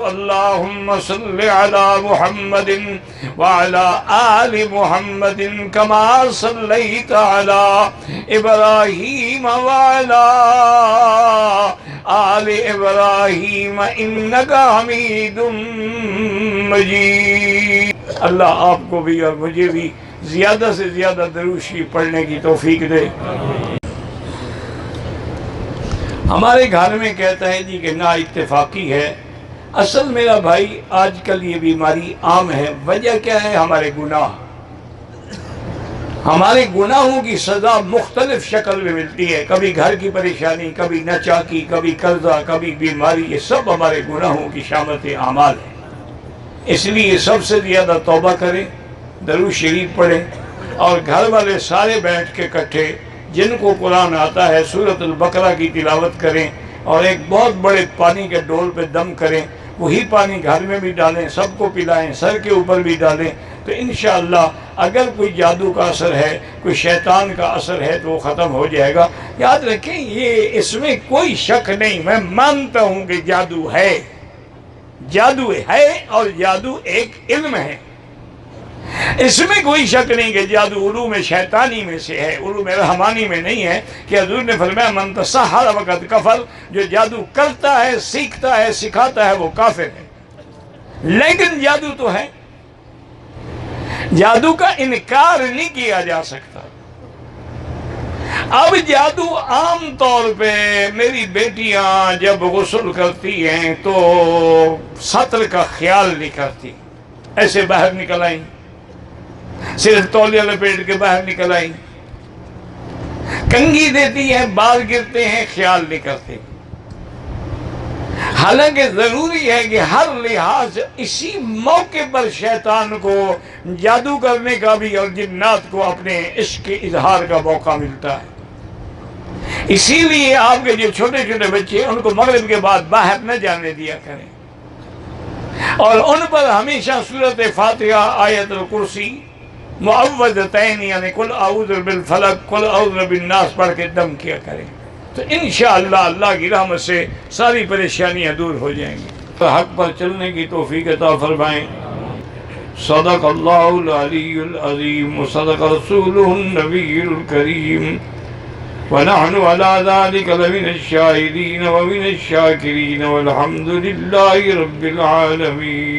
اللهم صل على محمد وعلى آل محمد كما صليت على إبراهيم وعلى آل إبراهيم إنك حميد مجيد۔ اللہ آپ کو بھی اور مجھے بھی زیادہ سے زیادہ درود شریف پڑھنے کی توفیق دے۔ ہمارے گھر میں کہتا ہے جی کہ نا اتفاقی ہے۔ اصل میرا بھائی آج کل یہ بیماری عام ہے۔ وجہ کیا ہے؟ ہمارے گناہ۔ ہمارے گناہوں کی سزا مختلف شکل میں ملتی ہے، کبھی گھر کی پریشانی، کبھی ناچاکی، کبھی قرضہ، کبھی بیماری، یہ سب ہمارے گناہوں کی شامت اعمال ہے۔ اس لیے سب سے زیادہ توبہ کریں، درود شریف پڑھیں، اور گھر والے سارے بیٹھ کے اکٹھے جن کو قرآن آتا ہے سورۃ البقرہ کی تلاوت کریں، اور ایک بہت بڑے پانی کے ڈول پہ دم کریں، وہی پانی گھر میں بھی ڈالیں، سب کو پلائیں، سر کے اوپر بھی ڈالیں، تو انشاءاللہ اگر کوئی جادو کا اثر ہے، کوئی شیطان کا اثر ہے تو وہ ختم ہو جائے گا۔ یاد رکھیں یہ اس میں کوئی شک نہیں، میں مانتا ہوں کہ جادو ہے، جادو ہے، اور جادو ایک علم ہے، اس میں کوئی شک نہیں کہ جادو علوم شیطانی میں سے ہے، علوم رحمانی میں نہیں ہے، کہ حضور نے فرمایا من تسحر فقد کفر، جو جادو کرتا ہے، سیکھتا ہے، سکھاتا ہے، وہ کافر ہے۔ لیکن جادو تو ہے، جادو کا انکار نہیں کیا جا سکتا۔ اب جادو عام طور پہ میری بیٹیاں جب غسل کرتی ہیں تو سطر کا خیال نہیں کرتی، ایسے باہر نکل آئیں، صرف تولیہ لپیٹ کے باہر نکل آئیں، کنگھی دیتی ہیں، بال گرتے ہیں، خیال نہیں کرتے۔ حالانکہ ضروری ہے کہ ہر لحاظ اسی موقع پر شیطان کو جادو کرنے کا بھی اور جنات کو اپنے عشق کے اظہار کا موقع ملتا ہے۔ اسی لیے آپ کے جو چھوٹے چھوٹے بچے ہیں ان کو مغرب کے بعد باہر نہ جانے دیا کریں، اور ان پر ہمیشہ سورۃ فاتحہ، آیت الکرسی، معوذتین یعنی قل اعوذ بالفلق، قل اعوذ بالناس پڑھ کے دم کیا کریں، تو انشاءاللہ اللہ کی رحمت سے ساری پریشانیاں دور ہو جائیں گی۔ حق پر چلنے کی توفیق عطا فرمائیں۔ صدق اللہ العلی العظیم وصدق رسولہ النبی الکریم ونحن على ذلك لمن الشاهدين ومن الشاكرين والحمد لله رب العالمين۔